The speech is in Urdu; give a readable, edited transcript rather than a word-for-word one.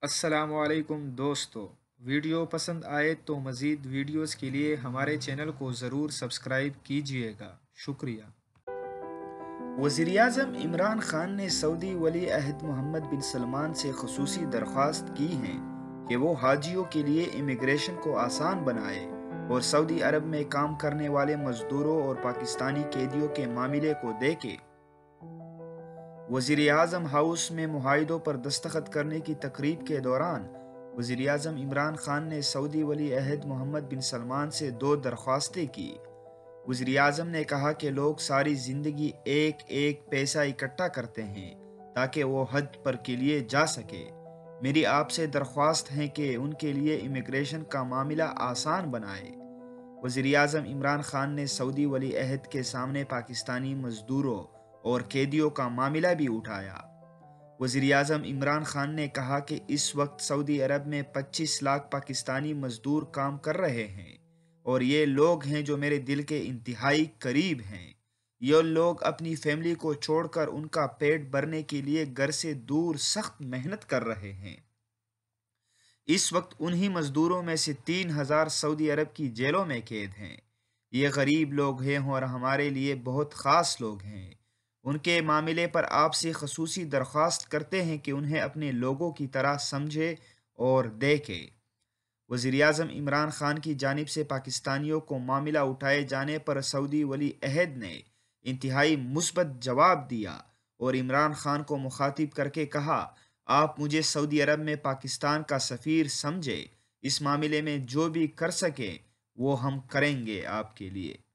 السلام علیکم دوستو، ویڈیو پسند آئے تو مزید ویڈیوز کے لیے ہمارے چینل کو ضرور سبسکرائب کیجیے گا، شکریہ۔ وزیراعظم عمران خان نے سعودی ولی عہد محمد بن سلمان سے خصوصی درخواست کی ہے کہ وہ حاجیوں کے لیے امیگریشن کو آسان بنائے اور سعودی عرب میں کام کرنے والے مزدوروں اور پاکستانی قیدیوں کے معاملے کو دیکھے۔ وزیر اعظم ہاؤس میں معاہدوں پر دستخط کرنے کی تقریب کے دوران وزیر اعظم عمران خان نے سعودی ولی عہد محمد بن سلمان سے دو درخواستیں کی۔ وزیر اعظم نے کہا کہ لوگ ساری زندگی ایک ایک پیسہ اکٹھا کرتے ہیں تاکہ وہ حج پر کے لیے جا سکے۔ میری آپ سے درخواست ہے کہ ان کے لیے امیگریشن کا معاملہ آسان بنائے۔ وزیر اعظم عمران خان نے سعودی ولی عہد کے سامنے پاکستانی مزدوروں اور قیدیوں کا معاملہ بھی اٹھایا۔ وزیر اعظم عمران خان نے کہا کہ اس وقت سعودی عرب میں 25 لاکھ پاکستانی مزدور کام کر رہے ہیں اور یہ لوگ ہیں جو میرے دل کے انتہائی قریب ہیں۔ یہ لوگ اپنی فیملی کو چھوڑ کر ان کا پیٹ بھرنے کے لیے گھر سے دور سخت محنت کر رہے ہیں۔ اس وقت انہی مزدوروں میں سے 3,000 سعودی عرب کی جیلوں میں قید ہیں۔ یہ غریب لوگ ہیں اور ہمارے لیے بہت خاص لوگ ہیں۔ ان کے معاملے پر آپ سے خصوصی درخواست کرتے ہیں کہ انہیں اپنے لوگوں کی طرح سمجھے اور دیکھے۔ وزیر اعظم عمران خان کی جانب سے پاکستانیوں کو معاملہ اٹھائے جانے پر سعودی ولی عہد نے انتہائی مثبت جواب دیا اور عمران خان کو مخاطب کر کے کہا، آپ مجھے سعودی عرب میں پاکستان کا سفیر سمجھے، اس معاملے میں جو بھی کر سکیں وہ ہم کریں گے آپ کے لیے۔